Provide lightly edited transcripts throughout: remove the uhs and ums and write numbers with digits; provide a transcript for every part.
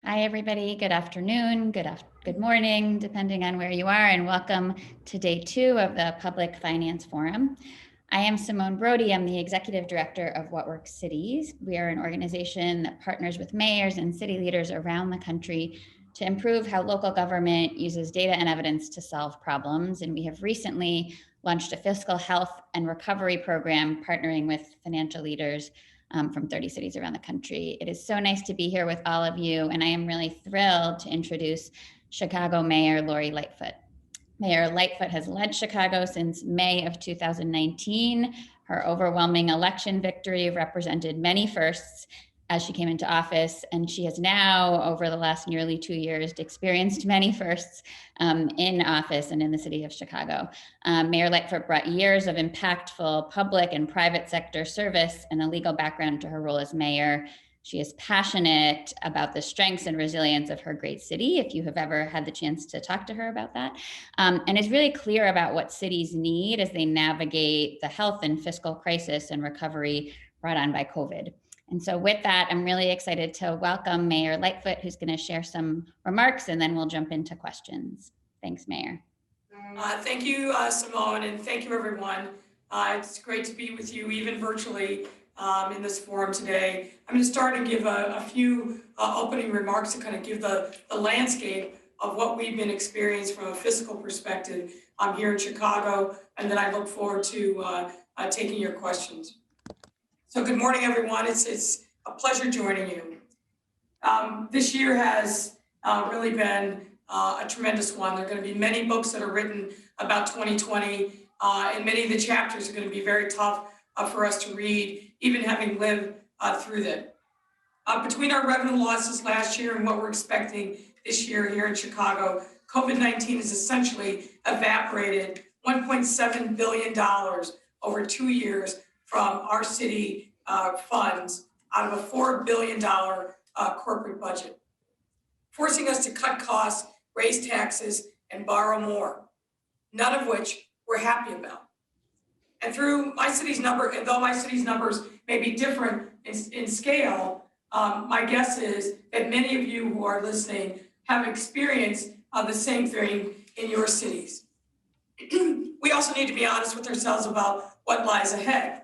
Hi, everybody. Good afternoon, good morning, depending on where you are, and welcome to day 2 of the Public Finance Forum. I am Simone Brody. I'm the Executive Director of What Works Cities. We are an organization that partners with mayors and city leaders around the country to improve how local government uses data and evidence to solve problems. And we have recently launched a fiscal health and recovery program partnering with financial leaders from 30 cities around the country. It is so nice to be here with all of you, and I am really thrilled to introduce Chicago Mayor Lori Lightfoot. Mayor Lightfoot has led Chicago since May of 2019. Her overwhelming election victory represented many firsts as she came into office, and she has now, over the last nearly 2 years, experienced many firsts in office and in the city of Chicago. Mayor Lightfoot brought years of impactful public and private sector service and a legal background to her role as mayor. She is passionate about the strengths and resilience of her great city, if you have ever had the chance to talk to her about that, and is really clear about what cities need as they navigate the health and fiscal crisis and recovery brought on by COVID. And so with that, I'm really excited to welcome Mayor Lightfoot, who's going to share some remarks, and then we'll jump into questions. Thanks, Mayor. Thank you, Simone, and thank you, everyone. It's great to be with you, even virtually, in this forum today. I'm going to start and give a few opening remarks to kind of give the landscape of what we've been experiencing from a fiscal perspective here in Chicago, and then I look forward to taking your questions. So good morning, everyone. It's a pleasure joining you. This year has really been a tremendous one. There are going to be many books that are written about 2020, and many of the chapters are going to be very tough for us to read, even having lived through that. Between our revenue losses last year and what we're expecting this year here in Chicago, COVID-19 has essentially evaporated $1.7 billion over 2 years from our city funds out of a $4 billion corporate budget, forcing us to cut costs, raise taxes, and borrow more, none of which we're happy about. And through my city's number, and though my city's numbers may be different in scale, my guess is that many of you who are listening have experienced the same thing in your cities. We also need to be honest with ourselves about what lies ahead.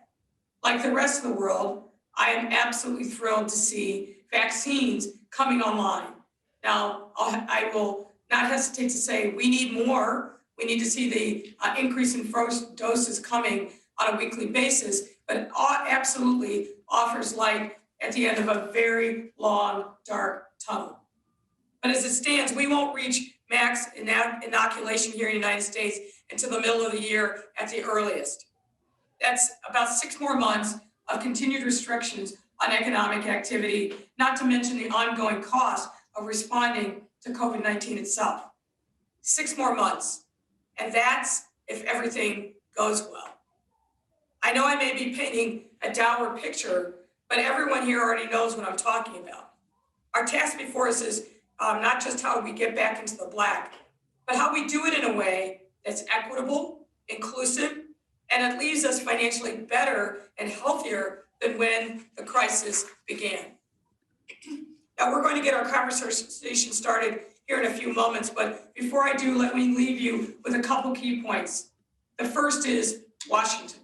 Like the rest of the world, I am absolutely thrilled to see vaccines coming online. Now, I will not hesitate to say we need more. We need to see the increase in first doses coming on a weekly basis, but it absolutely offers light at the end of a very long, dark tunnel. But as it stands, we won't reach max inoculation here in the United States until the middle of the year at the earliest. That's about 6 more months of continued restrictions on economic activity, not to mention the ongoing cost of responding to COVID-19 itself. 6 more months, and that's if everything goes well. I know I may be painting a dour picture, but everyone here already knows what I'm talking about. Our task before us is not just how we get back into the black, but how we do it in a way that's equitable, inclusive, and it leaves us financially better and healthier than when the crisis began. Now, we're going to get our conversation started here in a few moments, but before I do, let me leave you with a couple key points. The first is Washington.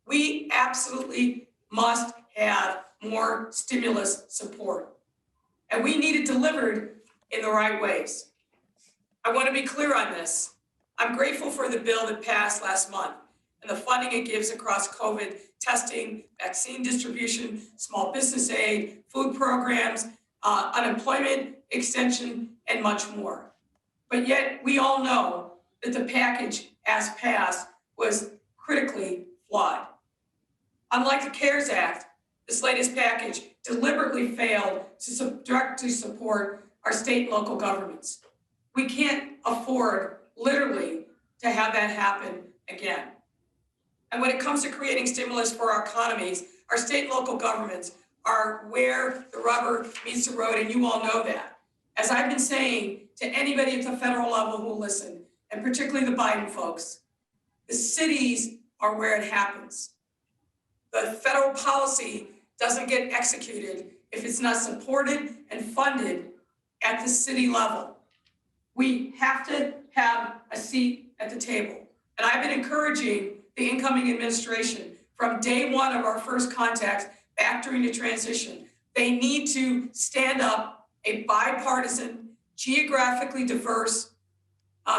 We absolutely must have more stimulus support, and we need it delivered in the right ways. I want to be clear on this. I'm grateful for the bill that passed last month and the funding it gives across COVID testing, vaccine distribution, small business aid, food programs, unemployment extension, and much more. But yet we all know that the package as passed was critically flawed. Unlike the CARES Act, this latest package deliberately failed to directly support our state and local governments. We can't afford, literally, to have that happen again. And when it comes to creating stimulus for our economies, our state and local governments are where the rubber meets the road, and you all know that. As I've been saying to anybody at the federal level who will listen, and particularly the Biden folks, the cities are where it happens. The federal policy doesn't get executed if it's not supported and funded at the city level. We have to have a seat at the table. And I've been encouraging the incoming administration from day one of our first contacts back during the transition. They need to stand up a bipartisan, geographically diverse,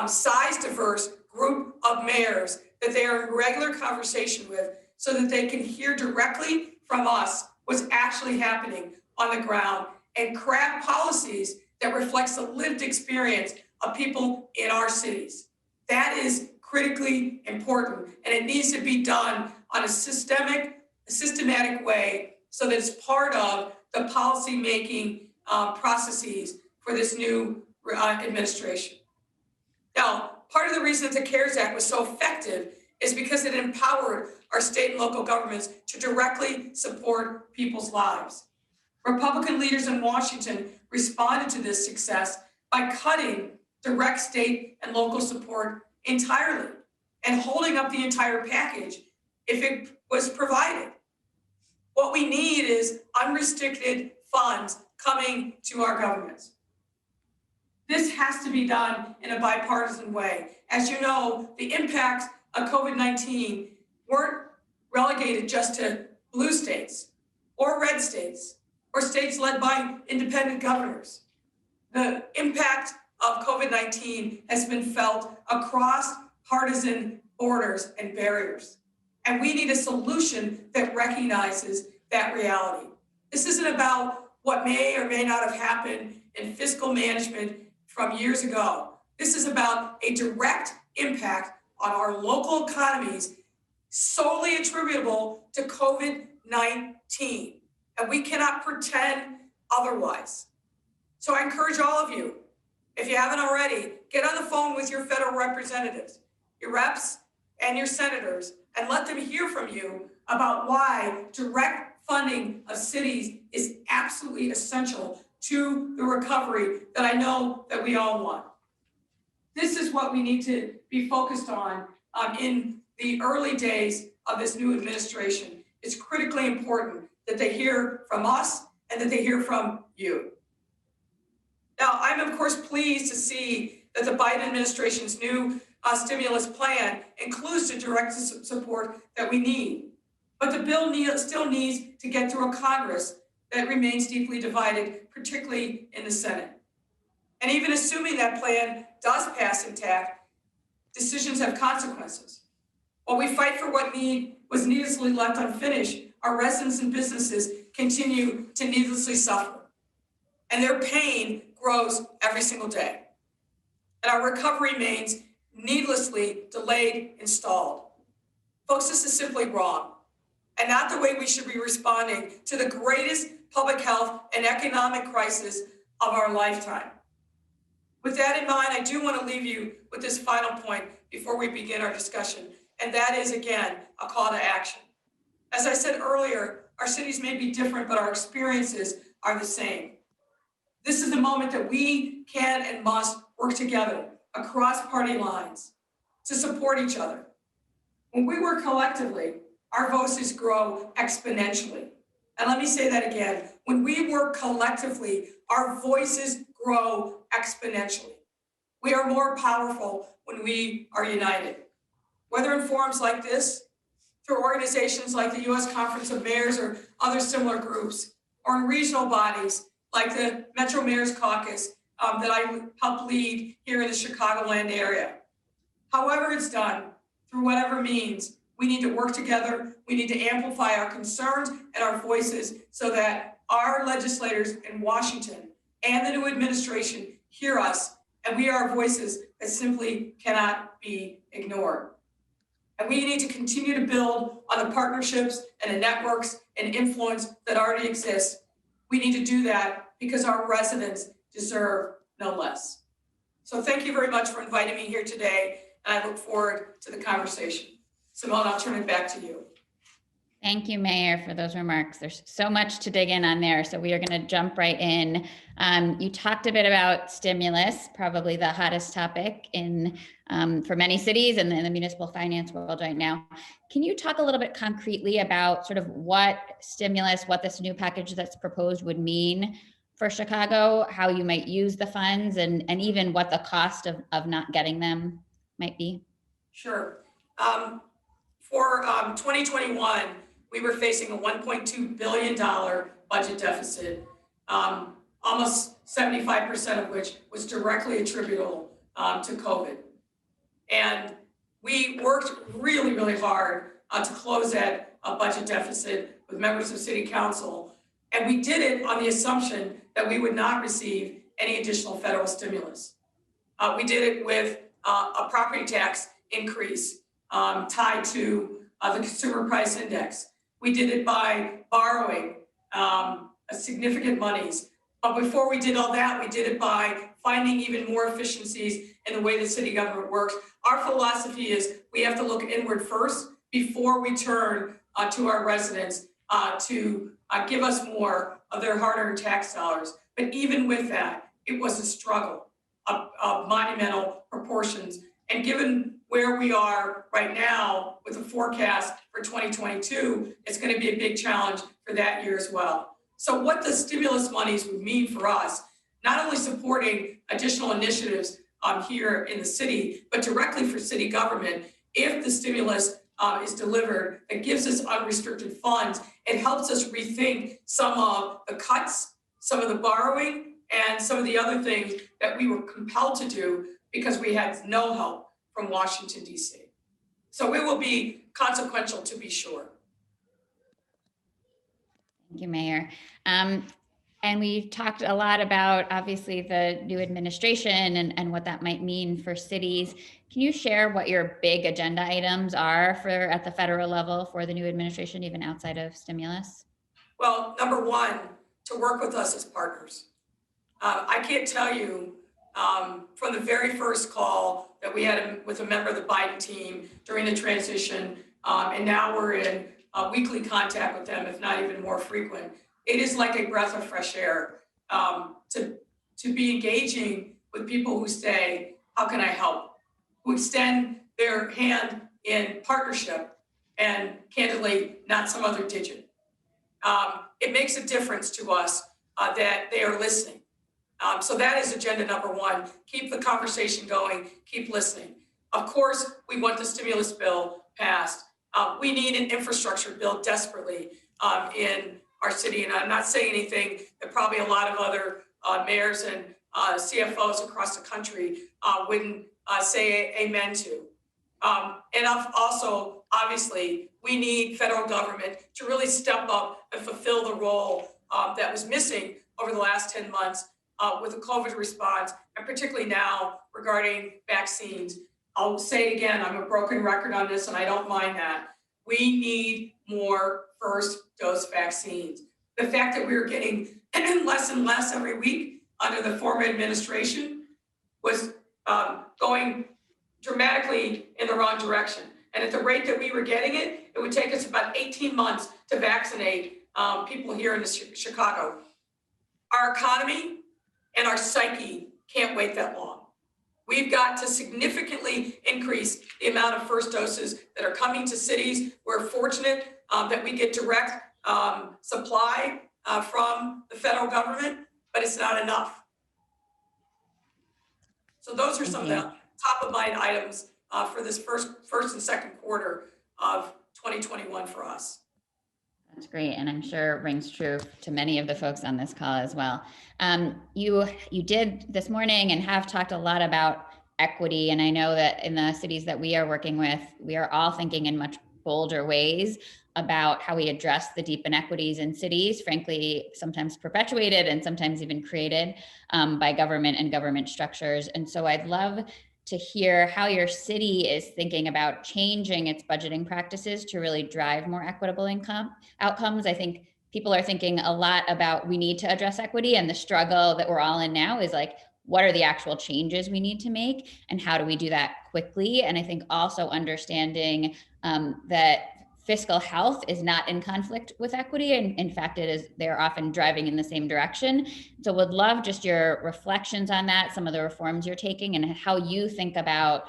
size diverse group of mayors that they are in regular conversation with so that they can hear directly from us what's actually happening on the ground and craft policies that reflects the lived experience of people in our cities. That is critically important, and it needs to be done on a systematic way so that it's part of the policy making processes for this new administration. Now, part of the reason that the CARES Act was so effective is because it empowered our state and local governments to directly support people's lives. Republican leaders in Washington responded to this success by cutting direct state and local support entirely and holding up the entire package if it was provided. What we need is unrestricted funds coming to our governments. This has to be done in a bipartisan way. As you know, the impacts of COVID-19 weren't relegated just to blue states or red states or states led by independent governors. The impact of COVID-19 has been felt across partisan borders and barriers. And we need a solution that recognizes that reality. This isn't about what may or may not have happened in fiscal management from years ago. This is about a direct impact on our local economies solely attributable to COVID-19. And we cannot pretend otherwise. So I encourage all of you, if you haven't already, get on the phone with your federal representatives, your reps and your senators, and let them hear from you about why direct funding of cities is absolutely essential to the recovery that I know that we all want. This is what we need to be focused on in the early days of this new administration. It's critically important that they hear from us and that they hear from you. Now, I'm of course pleased to see that the Biden administration's new stimulus plan includes the direct support that we need. But the bill still needs to get through a Congress that remains deeply divided, particularly in the Senate. And even assuming that plan does pass intact, decisions have consequences. While we fight for what was needlessly left unfinished, our residents and businesses continue to needlessly suffer. And their pain grows every single day. And our recovery remains needlessly delayed and stalled. Folks, this is simply wrong, and not the way we should be responding to the greatest public health and economic crisis of our lifetime. With that in mind, I do want to leave you with this final point before we begin our discussion, and that is, again, a call to action. As I said earlier, our cities may be different, but our experiences are the same. This is the moment that we can and must work together across party lines to support each other. When we work collectively, our voices grow exponentially. And let me say that again. When we work collectively, our voices grow exponentially. We are more powerful when we are united. Whether in forums like this, through organizations like the U.S. Conference of Mayors or other similar groups, or in regional bodies like the Metro Mayors Caucus that I help lead here in the Chicagoland area. However it's done, through whatever means, we need to work together. We need to amplify our concerns and our voices so that our legislators in Washington and the new administration hear us, and we are voices that simply cannot be ignored. And we need to continue to build on the partnerships and the networks and influence that already exist. We need to do that because our residents deserve no less. So thank you very much for inviting me here today, and I look forward to the conversation. Simone, I'll turn it back to you. Thank you, Mayor, for those remarks. There's so much to dig in on there, so we are going to jump right in. You talked a bit about stimulus, probably the hottest topic for many cities and in the municipal finance world right now. Can you talk a little bit concretely about sort of what stimulus, what this new package that's proposed would mean for Chicago, how you might use the funds, and even what the cost of not getting them might be? Sure. For 2021, we were facing a $1.2 billion budget deficit, almost 75% of which was directly attributable to COVID. And we worked really, really hard to close that budget deficit with members of City Council. And we did it on the assumption that we would not receive any additional federal stimulus. We did it with a property tax increase tied to the consumer price index. We did it by borrowing significant monies. But before we did all that, we did it by finding even more efficiencies in the way the city government works. Our philosophy is we have to look inward first before we turn to our residents to give us more of their hard-earned tax dollars. But even with that, it was a struggle of monumental proportions. And given where we are right now with the forecast for 2022, it's going to be a big challenge for that year as well. So what the stimulus monies would mean for us, not only supporting additional initiatives here in the city, but directly for city government, if the stimulus is delivered, it gives us unrestricted funds. It helps us rethink some of the cuts, some of the borrowing, and some of the other things that we were compelled to do because we had no help from Washington, D.C. So it will be consequential, to be sure. Thank you, Mayor. And we've talked a lot about, obviously, the new administration and what that might mean for cities. Can you share what your big agenda items are at the federal level for the new administration, even outside of stimulus? Well, number one, to work with us as partners. I can't tell you from the very first call that we had with a member of the Biden team during the transition, and now we're in weekly contact with them, if not even more frequent. It is like a breath of fresh air to be engaging with people who say, how can I help? Who extend their hand in partnership and candidly, not some other digit. It makes a difference to us that they are listening. So that is agenda number one. Keep the conversation going, keep listening. Of course, we want the stimulus bill passed. We need an infrastructure bill desperately in our city. And I'm not saying anything that probably a lot of other mayors and CFOs across the country wouldn't say amen to. And also, obviously, we need federal government to really step up and fulfill the role that was missing over the last 10 months with the COVID response, and particularly now regarding vaccines. I'll say it again, I'm a broken record on this and I don't mind that. We need more first dose vaccines. The fact that we were getting less and less every week under the former administration was going dramatically in the wrong direction. And at the rate that we were getting it, it would take us about 18 months to vaccinate people here in Chicago. Our economy and our psyche can't wait that long. We've got to significantly increase the amount of first doses that are coming to cities. We're fortunate that we get direct supply from the federal government, but it's not enough. So those are some of the top of mind items for this first and second quarter of 2021 for us. That's great, and I'm sure it rings true to many of the folks on this call as well. You did this morning and have talked a lot about equity, and I know that in the cities that we are working with, we are all thinking in much bolder ways about how we address the deep inequities in cities, frankly, sometimes perpetuated and sometimes even created by government and government structures. And so I'd love to hear how your city is thinking about changing its budgeting practices to really drive more equitable outcomes. I think people are thinking a lot about we need to address equity, and the struggle that we're all in now is like, what are the actual changes we need to make and how do we do that quickly? And I think also understanding that fiscal health is not in conflict with equity. And in fact, they're often driving in the same direction. So would love just your reflections on that, some of the reforms you're taking, and how you think about,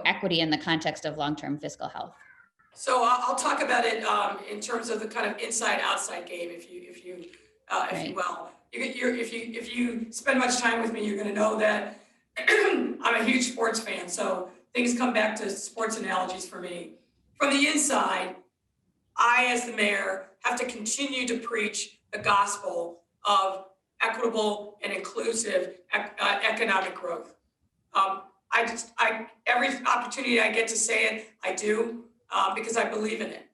equity in the context of long-term fiscal health. So I'll talk about it in terms of the kind of inside-outside game, if you will. If you spend much time with me, you're going to know that I'm a huge sports fan. So things come back to sports analogies for me. From the inside, I, as the mayor, have to continue to preach the gospel of equitable and inclusive economic growth. Every opportunity I get to say it, I do, because I believe in it.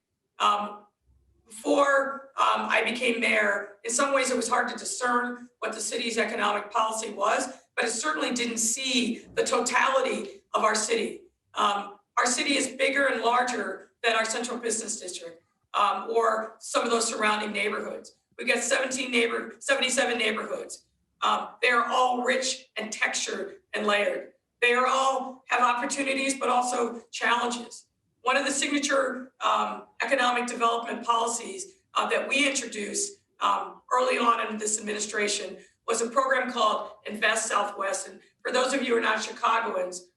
Before I became mayor, in some ways it was hard to discern what the city's economic policy was, but it certainly didn't see the totality of our city. Our city is bigger and larger than our central business district, or some of those surrounding neighborhoods. We got 77 neighborhoods. They are all rich and textured and layered. They are all have opportunities, but also challenges. One of the signature economic development policies that we introduced early on in this administration was a program called Invest Southwest. And for those of you who are not Chicagoans,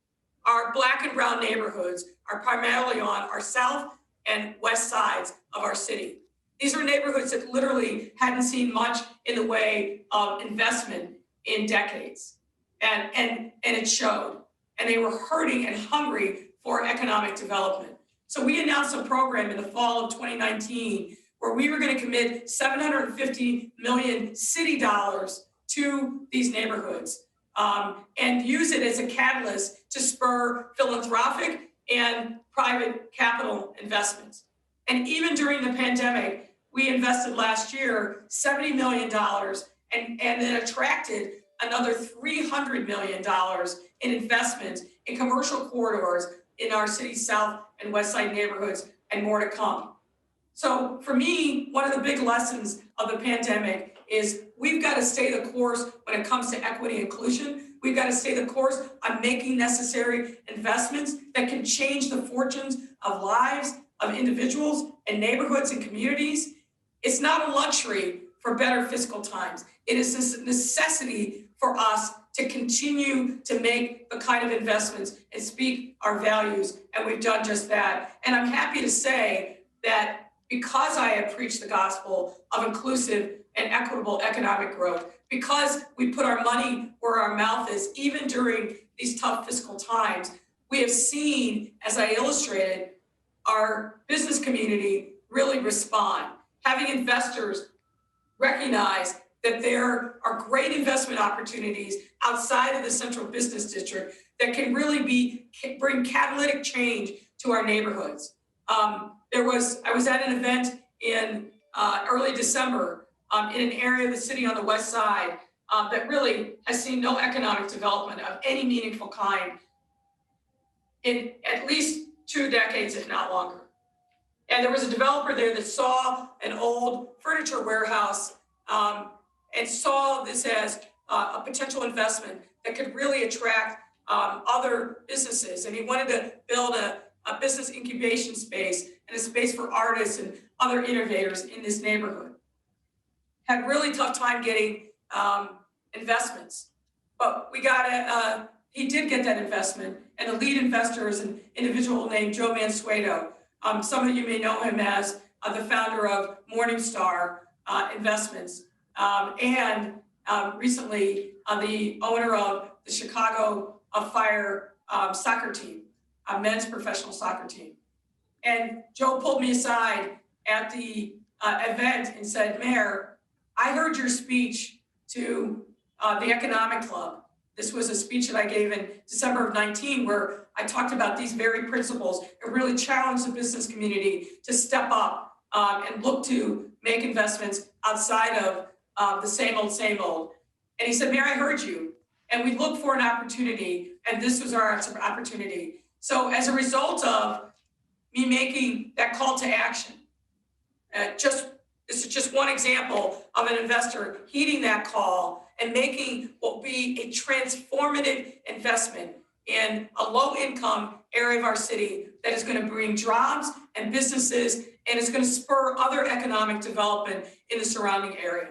our Black and brown neighborhoods are primarily on our south and west sides of our city. These are neighborhoods that literally hadn't seen much in the way of investment in decades. And it showed. And they were hurting and hungry for economic development. So we announced a program in the fall of 2019 where we were going to commit $750 million city dollars to these neighborhoods and use it as a catalyst to spur philanthropic and private capital investments. And even during the pandemic, we invested last year $70 million and then attracted another $300 million in investments in commercial corridors in our city's south and west side neighborhoods, and more to come. So for me, one of the big lessons of the pandemic is we've got to stay the course when it comes to equity and inclusion. We've got to stay the course on making necessary investments that can change the fortunes of lives of individuals and neighborhoods and communities. It's not a luxury for better fiscal times. It is a necessity for us to continue to make the kind of investments and speak our values, and we've done just that. And I'm happy to say that because I have preached the gospel of inclusive and equitable economic growth, because we put our money where our mouth is, even during these tough fiscal times, we have seen, as I illustrated, our business community really respond. Having investors recognize that there are great investment opportunities outside of the central business district that can really bring catalytic change to our neighborhoods. I was at an event in early December in an area of the city on the west side that really has seen no economic development of any meaningful kind in at least 2 decades, if not longer. And there was a developer there that saw an old furniture warehouse and saw this as a potential investment that could really attract other businesses. And he wanted to build a business incubation space and a space for artists and other innovators in this neighborhood. Had really tough time getting investments, but he did get that investment, and the lead investor is an individual named Joe Mansueto. Some of you may know him as the founder of Morningstar Investments, and recently the owner of the Chicago Fire soccer team, a men's professional soccer team. And Joe pulled me aside at the event and said, "Mayor, I heard your speech to the Economic Club." This was a speech that I gave in December of 19, where I talked about these very principles and really challenged the business community to step up and look to make investments outside of the same old. And he said, "Mayor, I heard you. And we look for an opportunity, and this was our opportunity." So as a result of me making that call to action, this is just one example of an investor heeding that call and making what will be a transformative investment in a low-income area of our city that is going to bring jobs and businesses and it's going to spur other economic development in the surrounding area.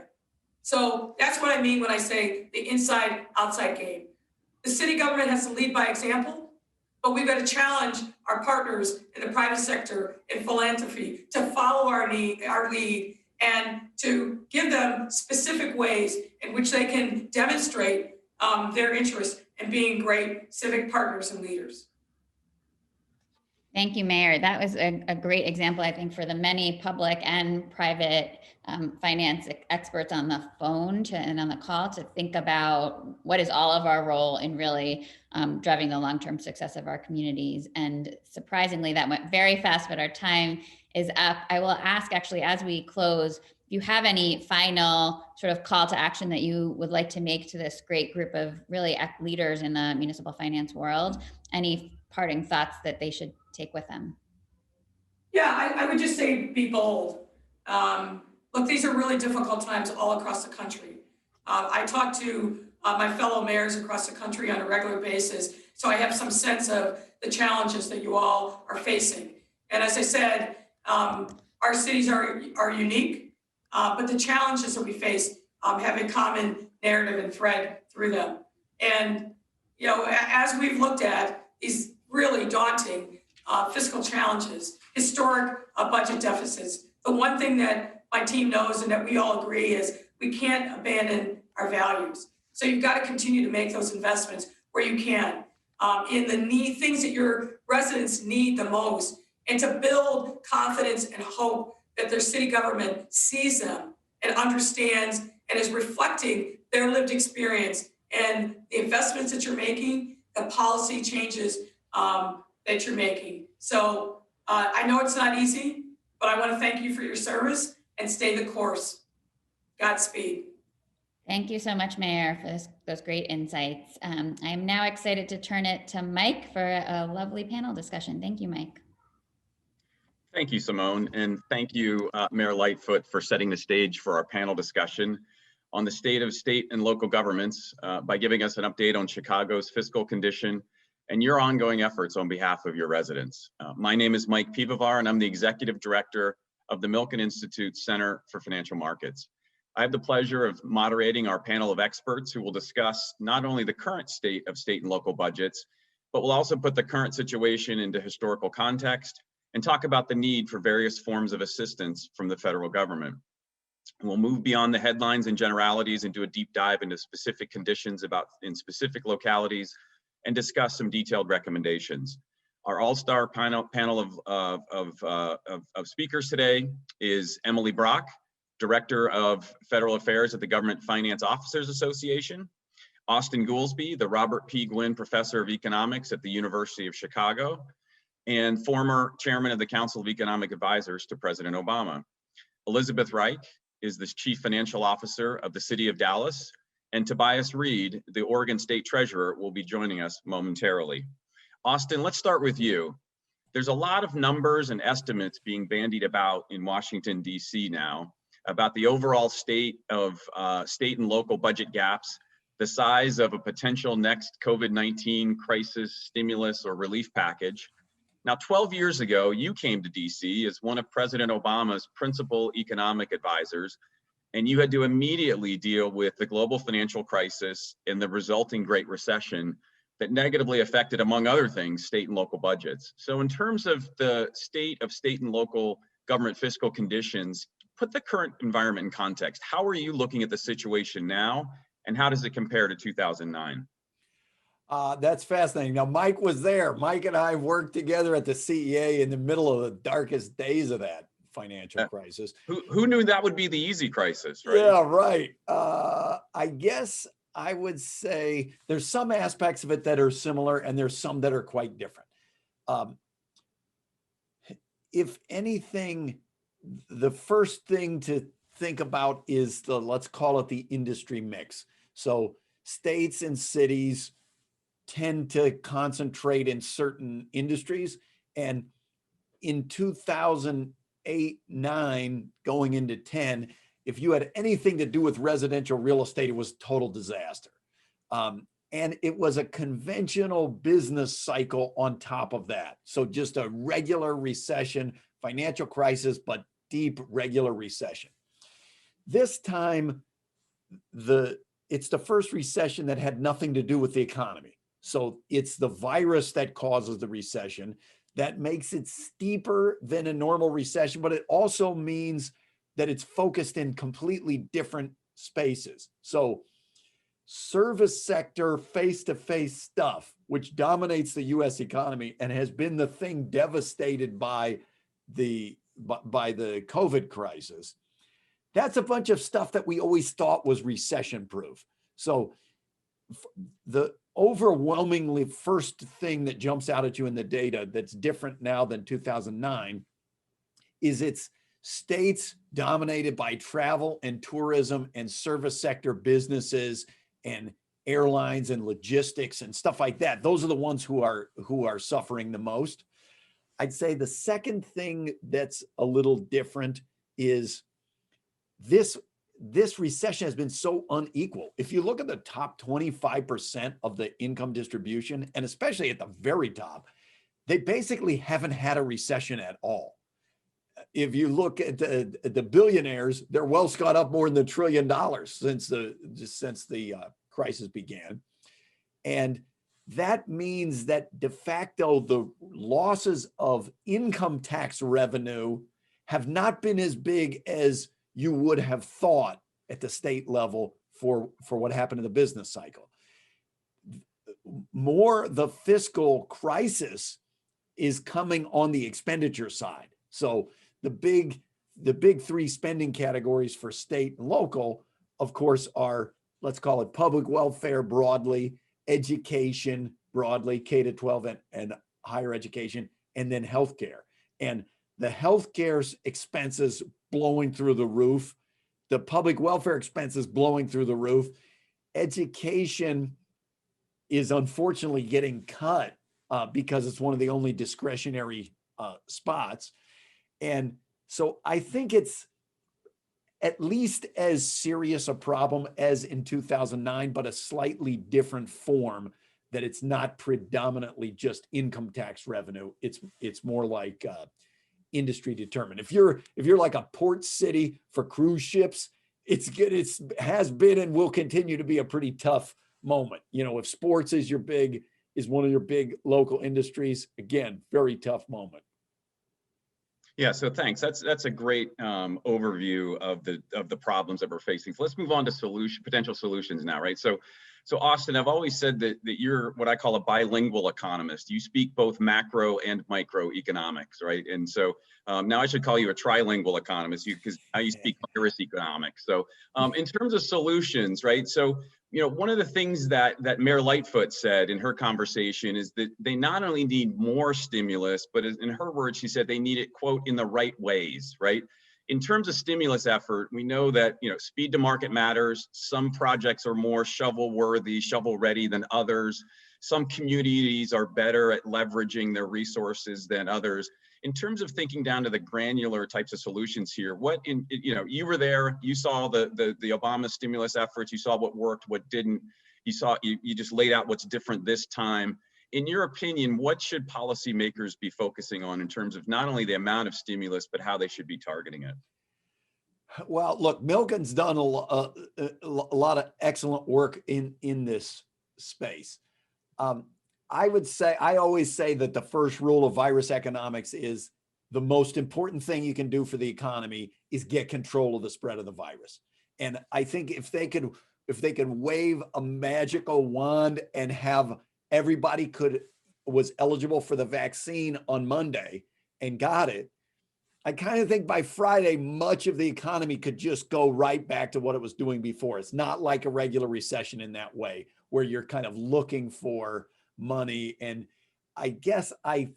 So that's what I mean when I say the inside-outside game. The city government has to lead by example, but we've got to challenge our partners in the private sector in philanthropy to follow our lead and to give them specific ways in which they can demonstrate their interest in being great civic partners and leaders. Thank you, Mayor. That was a great example, I think, for the many public and private finance experts on the phone and on the call to think about what is all of our role in really driving the long-term success of our communities. And surprisingly, that went very fast, but our time is up. I will ask, actually, as we close, if you have any final sort of call to action that you would like to make to this great group of really leaders in the municipal finance world, any parting thoughts that they should take with them? Yeah, I would just say be bold. Look, these are really difficult times all across the country. I talk to my fellow mayors across the country on a regular basis, so I have some sense of the challenges that you all are facing. And as I said, our cities are unique, but the challenges that we face have a common narrative and thread through them. And you know, as we've looked at these really daunting fiscal challenges, historic budget deficits, the one thing that my team knows and that we all agree is we can't abandon our values. So you've got to continue to make those investments where you can in the things that your residents need the most, and to build confidence and hope that their city government sees them and understands and is reflecting their lived experience and the investments that you're making, the policy changes that you're making. So I know it's not easy, but I want to thank you for your service and stay the course. Godspeed. Thank you so much, Mayor, for those great insights. I am now excited to turn it to Mike for a lovely panel discussion. Thank you, Mike. Thank you, Simone, and thank you, Mayor Lightfoot, for setting the stage for our panel discussion on the state of state and local governments by giving us an update on Chicago's fiscal condition and your ongoing efforts on behalf of your residents. My name is Mike Piwowar, and I'm the Executive Director of the Milken Institute Center for Financial Markets. I have the pleasure of moderating our panel of experts who will discuss not only the current state of state and local budgets, but will also put the current situation into historical context and talk about the need for various forms of assistance from the federal government. We'll move beyond the headlines and generalities and do a deep dive into specific conditions in specific localities and discuss some detailed recommendations. Our all-star panel of speakers today is Emily Brock, Director of Federal Affairs at the Government Finance Officers Association, Austan Goolsbee, the Robert P. Gwynn Professor of Economics at the University of Chicago, and former Chairman of the Council of Economic Advisors to President Obama. Elizabeth Reich is the Chief Financial Officer of the City of Dallas, and Tobias Reed, the Oregon State Treasurer, will be joining us momentarily. Austan, let's start with you. There's a lot of numbers and estimates being bandied about in Washington, D.C. now about the overall state of state and local budget gaps, the size of a potential next COVID-19 crisis, stimulus, or relief package. Now, 12 years ago, you came to DC as one of President Obama's principal economic advisors, and you had to immediately deal with the global financial crisis and the resulting Great Recession that negatively affected, among other things, state and local budgets. So in terms of the state of state and local government fiscal conditions, put the current environment in context. How are you looking at the situation now, and how does it compare to 2009? That's fascinating. Now, Mike was there. Mike and I worked together at the CEA in the middle of the darkest days of that financial crisis. Who knew that would be the easy crisis, right? Yeah, right. I guess I would say there's some aspects of it that are similar, and there's some that are quite different. If anything, the first thing to think about is let's call it the industry mix. So states and cities tend to concentrate in certain industries. And in 2008, 9, going into 10, if you had anything to do with residential real estate, it was total disaster. And it was a conventional business cycle on top of that. So just a regular recession financial crisis, but deep regular recession. This time, it's the first recession that had nothing to do with the economy. So it's the virus that causes the recession. That makes it steeper than a normal recession, but it also means that it's focused in completely different spaces. So service sector face-to-face stuff, which dominates the US economy and has been the thing devastated by the COVID crisis. That's a bunch of stuff that we always thought was recession proof. So the overwhelmingly first thing that jumps out at you in the data that's different now than 2009 is it's states dominated by travel and tourism and service sector businesses and airlines and logistics and stuff like that. Those are the ones who are suffering the most. I'd say the second thing that's a little different is this recession has been so unequal. If you look at the top 25% of the income distribution, and especially at the very top, they basically haven't had a recession at all. If you look at the billionaires, their wealth's gone up more than $1 trillion since the crisis began. And that means that de facto, the losses of income tax revenue have not been as big as you would have thought at the state level for what happened in the business cycle. More, the fiscal crisis is coming on the expenditure side. So the big three spending categories for state and local, of course, are, let's call it public welfare broadly, education broadly, K to 12 and higher education, and then healthcare. And the healthcare expenses blowing through the roof, the public welfare expenses blowing through the roof. Education is unfortunately getting cut because it's one of the only discretionary spots. And so I think it's at least as serious a problem as in 2009, but a slightly different form, that it's not predominantly just income tax revenue. It's more like industry determined. If you're like a port city for cruise ships, it has been and will continue to be a pretty tough moment. You know, if sports is one of your big local industries, again, very tough moment. Yeah, so thanks. That's a great overview of the problems that we're facing. So let's move on to potential solutions now, right? So Austan, I've always said that you're what I call a bilingual economist. You speak both macro and micro economics, right? And so now I should call you a trilingual economist because now you speak virus economics. So in terms of solutions, right? So one of the things that Mayor Lightfoot said in her conversation is that they not only need more stimulus, but in her words, she said they need it, quote, in the right ways, right? In terms of stimulus effort, we know that speed to market matters. Some projects are more shovel-worthy, shovel-ready than others. Some communities are better at leveraging their resources than others. In terms of thinking down to the granular types of solutions here, you were there, you saw the Obama stimulus efforts, you saw what worked, what didn't. You just laid out what's different this time. In your opinion, what should policymakers be focusing on in terms of not only the amount of stimulus, but how they should be targeting it? Well, look, Milken's done a lot of excellent work in this space. I always say that the first rule of virus economics is the most important thing you can do for the economy is get control of the spread of the virus. And I think if they could wave a magical wand and have everybody was eligible for the vaccine on Monday and got it, I kind of think by Friday, much of the economy could just go right back to what it was doing before. It's not like a regular recession in that way, where you're kind of looking for money. And I guess I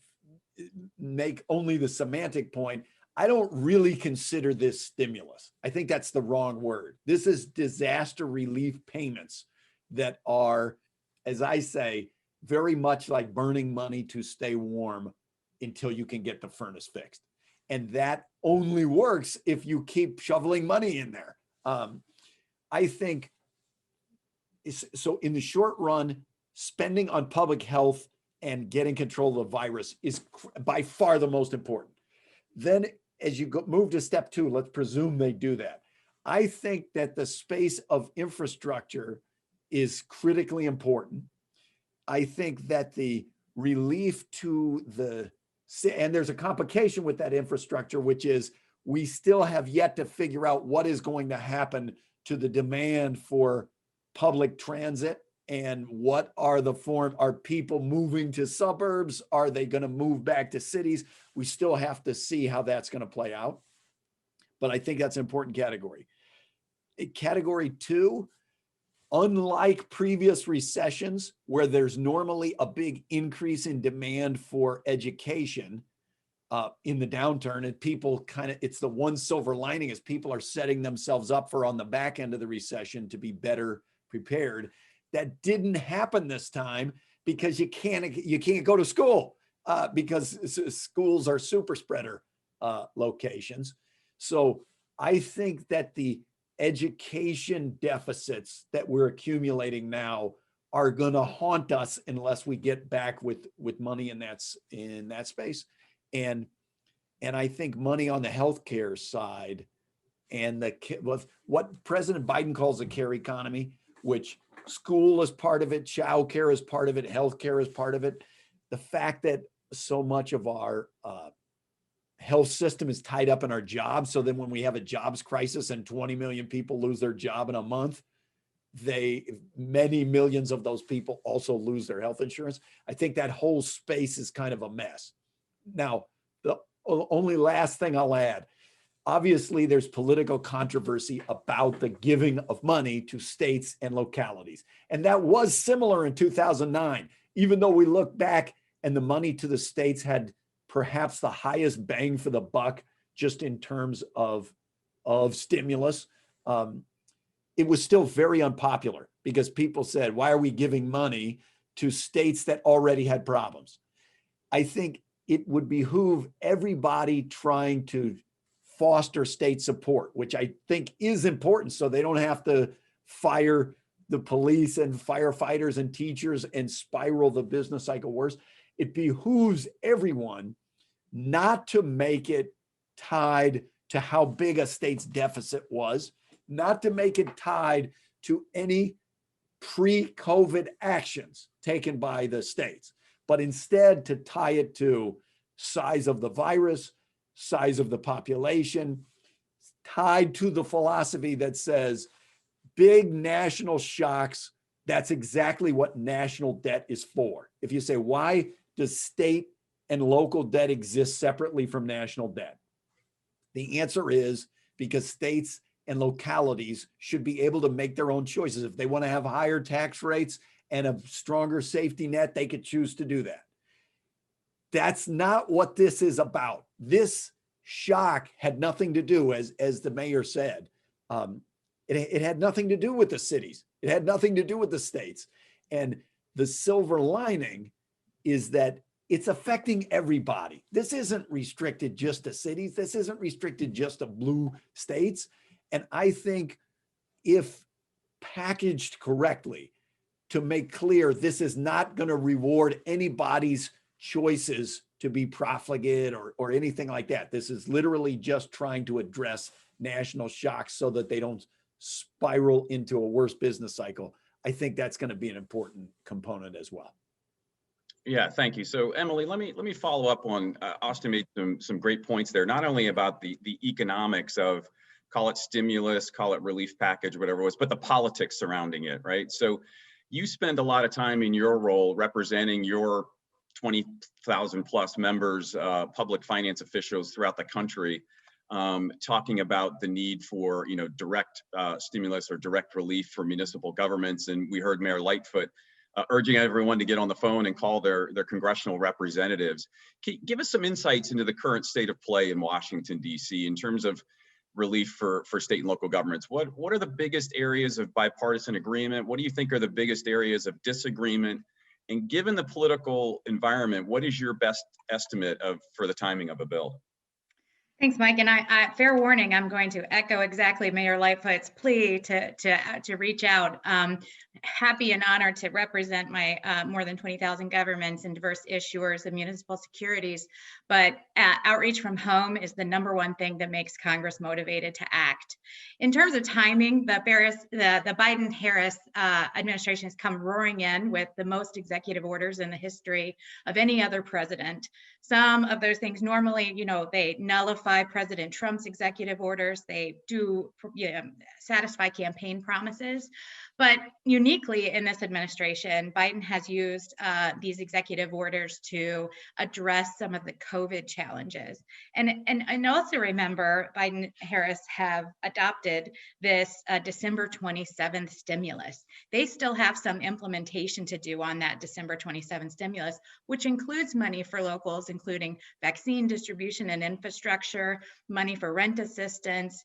make only the semantic point. I don't really consider this stimulus. I think that's the wrong word. This is disaster relief payments that are, as I say, very much like burning money to stay warm until you can get the furnace fixed. And that only works if you keep shoveling money in there. I think, so in the short run, spending on public health and getting control of the virus is by far the most important. Then as you move to step two, let's presume they do that. I think that the space of infrastructure is critically important. I think that the relief to and there's a complication with that infrastructure, which is we still have yet to figure out what is going to happen to the demand for public transit and what are are people moving to suburbs? Are they going to move back to cities? We still have to see how that's going to play out. But I think that's an important category. Category two, unlike previous recessions where there's normally a big increase in demand for education in the downturn, and people it's the one silver lining is people are setting themselves up for on the back end of the recession to be better prepared. That didn't happen this time because you can't go to school because schools are super spreader locations. So I think that the education deficits that we're accumulating now are going to haunt us unless we get back with money in that space. And I think money on the healthcare side and what President Biden calls the care economy, which school is part of it, childcare is part of it, healthcare is part of it. The fact that so much of our health system is tied up in our jobs. So then when we have a jobs crisis and 20 million people lose their job in a month, many millions of those people also lose their health insurance. I think that whole space is kind of a mess. Now, the only last thing I'll add, obviously there's political controversy about the giving of money to states and localities. And that was similar in 2009, even though we look back and the money to the states had perhaps the highest bang for the buck just in terms of stimulus. It was still very unpopular because people said, why are we giving money to states that already had problems? I think it would behoove everybody trying to foster state support, which I think is important so they don't have to fire the police and firefighters and teachers and spiral the business cycle worse. It behooves everyone not to make it tied to how big a state's deficit was, not to make it tied to any pre-COVID actions taken by the states, but instead to tie it to size of the virus, size of the population, tied to the philosophy that says big national shocks, that's exactly what national debt is for. If you say, why does state and local debt exist separately from national debt? The answer is because states and localities should be able to make their own choices. If they want to have higher tax rates and a stronger safety net, they could choose to do that. That's not what this is about. This shock had nothing to do, as the mayor said, it had nothing to do with the cities. It had nothing to do with the states. And the silver lining is that it's affecting everybody. This isn't restricted just to cities. This isn't restricted just to blue states. And I think if packaged correctly to make clear, this is not going to reward anybody's choices to be profligate or anything like that. This is literally just trying to address national shocks so that they don't spiral into a worse business cycle. I think that's going to be an important component as well. Yeah, thank you. So Emily, let me follow up on Austan made some great points there, not only about the economics of, call it stimulus, call it relief package, whatever it was, but the politics surrounding it, right? So you spend a lot of time in your role representing your 20,000 plus members, public finance officials throughout the country, talking about the need for direct stimulus or direct relief for municipal governments. And we heard Mayor Lightfoot urging everyone to get on the phone and call their congressional representatives. Give us some insights into the current state of play in Washington, D.C. in terms of relief for state and local governments. What are the biggest areas of bipartisan agreement? What do you think are the biggest areas of disagreement? And given the political environment, what is your best estimate for the timing of a bill? Thanks, Mike. And I fair warning, I'm going to echo exactly Mayor Lightfoot's plea to reach out. happy and honored to represent my more than 20,000 governments and diverse issuers of municipal securities. But outreach from home is the #1 thing that makes Congress motivated to act. In terms of timing, the Biden-Harris administration has come roaring in with the most executive orders in the history of any other president. Some of those things normally, they nullify President Trump's executive orders. They do satisfy campaign promises. But uniquely in this administration, Biden has used these executive orders to address some of the COVID challenges. And also remember, Biden-Harris have adopted this December 27th stimulus. They still have some implementation to do on that December 27th stimulus, which includes money for locals, including vaccine distribution and infrastructure, money for rent assistance,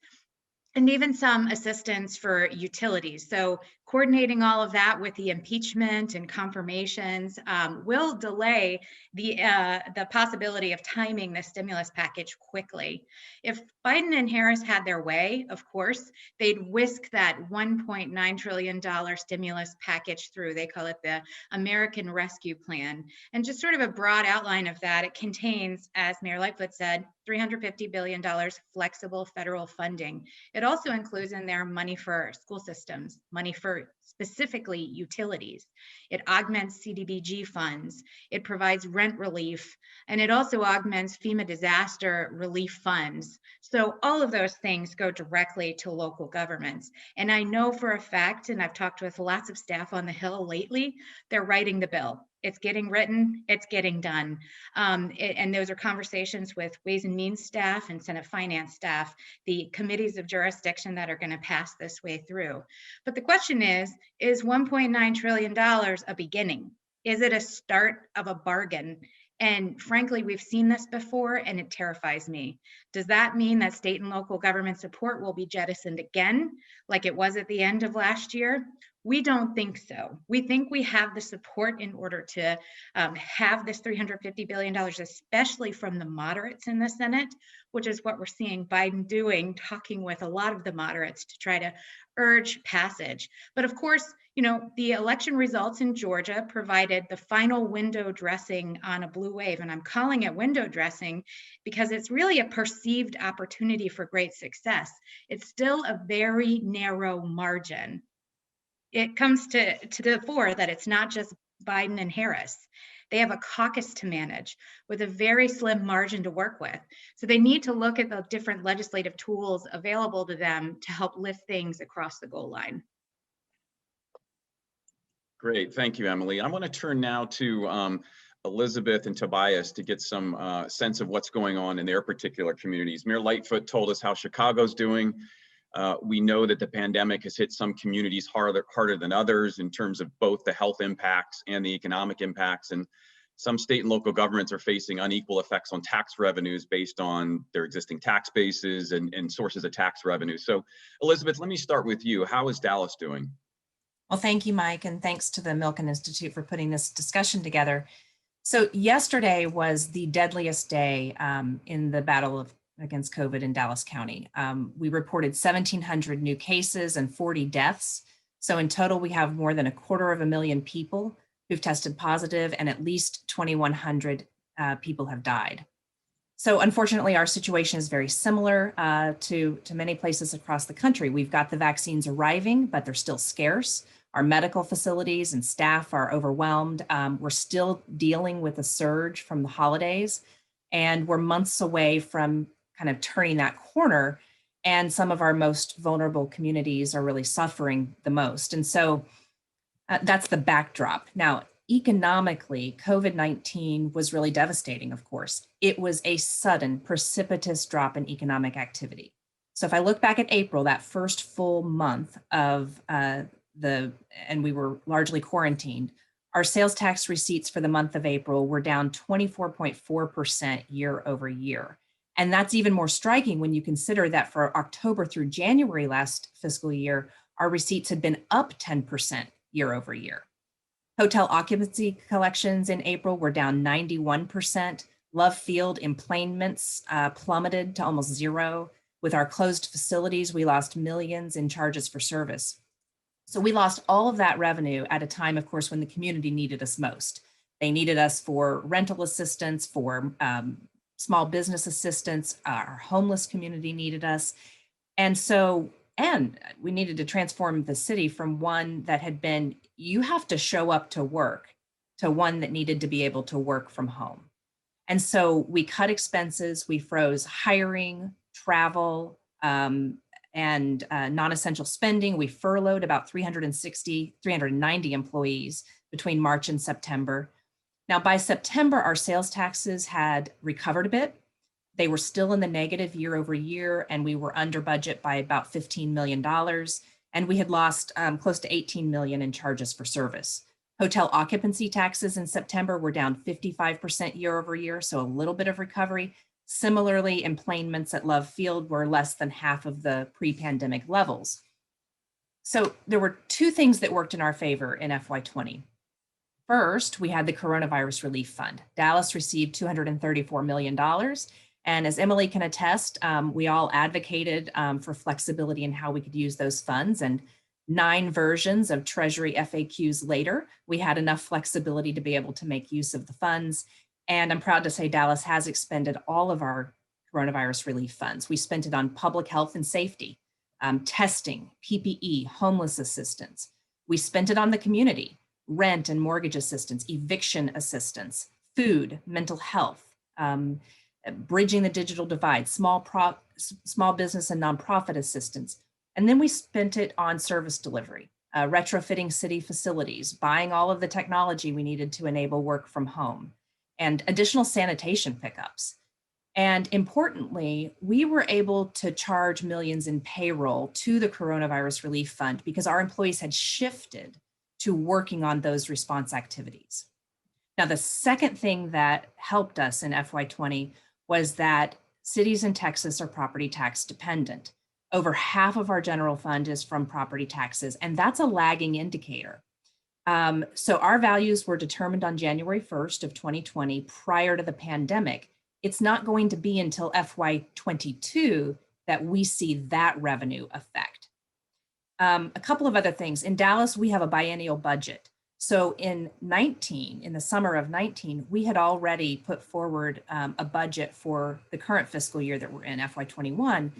and even some assistance for utilities. So coordinating all of that with the impeachment and confirmations will delay the possibility of timing the stimulus package quickly. If Biden and Harris had their way, of course, they'd whisk that $1.9 trillion stimulus package through. They call it the American Rescue Plan. And just sort of a broad outline of that, it contains, as Mayor Lightfoot said, $350 billion flexible federal funding. It also includes in there money for school systems, money for specifically utilities. It augments CDBG funds. It provides rent relief, and it also augments FEMA disaster relief funds. So all of those things go directly to local governments. And I know for a fact, and I've talked with lots of staff on the Hill lately, they're writing the bill. It's getting written, it's getting done. And those are conversations with Ways and Means staff and Senate Finance staff, the committees of jurisdiction that are going to pass this way through. But the question is $1.9 trillion a beginning? Is it a start of a bargain? And frankly, we've seen this before and it terrifies me. Does that mean that state and local government support will be jettisoned again, like it was at the end of last year? We don't think so. We think we have the support in order to have this $350 billion, especially from the moderates in the Senate, which is what we're seeing Biden doing, talking with a lot of the moderates to try to urge passage. But of course, the election results in Georgia provided the final window dressing on a blue wave. And I'm calling it window dressing because it's really a perceived opportunity for great success. It's still a very narrow margin. It comes to the fore that it's not just Biden and Harris. They have a caucus to manage with a very slim margin to work with. So they need to look at the different legislative tools available to them to help lift things across the goal line. Great, thank you, Emily. I want to turn now to Elizabeth and Tobias to get some sense of what's going on in their particular communities. Mayor Lightfoot told us how Chicago's doing. We know that the pandemic has hit some communities harder than others in terms of both the health impacts and the economic impacts. And some state and local governments are facing unequal effects on tax revenues based on their existing tax bases and sources of tax revenue. So Elizabeth, let me start with you. How is Dallas doing? Well, thank you, Mike, and thanks to the Milken Institute for putting this discussion together. So yesterday was the deadliest day in the battle against COVID in Dallas County. We reported 1,700 new cases and 40 deaths. So in total, we have more than 250,000 people who've tested positive, and at least 2,100 people have died. So unfortunately, our situation is very similar to many places across the country. We've got the vaccines arriving, but they're still scarce. Our medical facilities and staff are overwhelmed. We're still dealing with a surge from the holidays, and we're months away from kind of turning that corner. And some of our most vulnerable communities are really suffering the most. And so that's the backdrop. Now, economically, COVID-19 was really devastating, of course. It was a sudden, precipitous drop in economic activity. So if I look back at April, that first full month of and we were largely quarantined, our sales tax receipts for the month of April were down 24.4% year over year. And that's even more striking when you consider that for October through January last fiscal year, our receipts had been up 10% year over year. Hotel occupancy collections in April were down 91%. Love Field emplanements plummeted to almost zero. With our closed facilities, we lost millions in charges for service. So we lost all of that revenue at a time, of course, when the community needed us most. They needed us for rental assistance, for small business assistance. Our homeless community needed us. And we needed to transform the city from one that had been, you have to show up to work, to one that needed to be able to work from home. And so we cut expenses, we froze hiring, travel, and non-essential spending. We furloughed about 390 employees between March and September. Now, by September, our sales taxes had recovered a bit. They were still in the negative year over year, and we were under budget by about $15 million. And we had lost close to $18 million in charges for service. Hotel occupancy taxes in September were down 55% year over year, so a little bit of recovery. Similarly, emplanements at Love Field were less than half of the pre-pandemic levels. So there were two things that worked in our favor in FY20. First, we had the Coronavirus Relief Fund. Dallas received $234 million. And as Emily can attest, we all advocated for flexibility in how we could use those funds. And 9 versions of Treasury FAQs later, we had enough flexibility to be able to make use of the funds. And I'm proud to say Dallas has expended all of our coronavirus relief funds. We spent it on public health and safety, testing, PPE, homeless assistance. We spent it on the community, rent and mortgage assistance, eviction assistance, food, mental health, bridging the digital divide, small business and nonprofit assistance. And then we spent it on service delivery, retrofitting city facilities, buying all of the technology we needed to enable work from home, and additional sanitation pickups. And importantly, we were able to charge millions in payroll to the Coronavirus Relief Fund because our employees had shifted to working on those response activities. Now, the second thing that helped us in FY20 was that cities in Texas are property tax dependent. Over half of our general fund is from property taxes, and that's a lagging indicator. So our values were determined on January 1st of 2020 prior to the pandemic. It's not going to be until FY22 that we see that revenue effect. A couple of other things. In Dallas, we have a biennial budget. So in the summer of 19, we had already put forward a budget for the current fiscal year that we're in, FY21.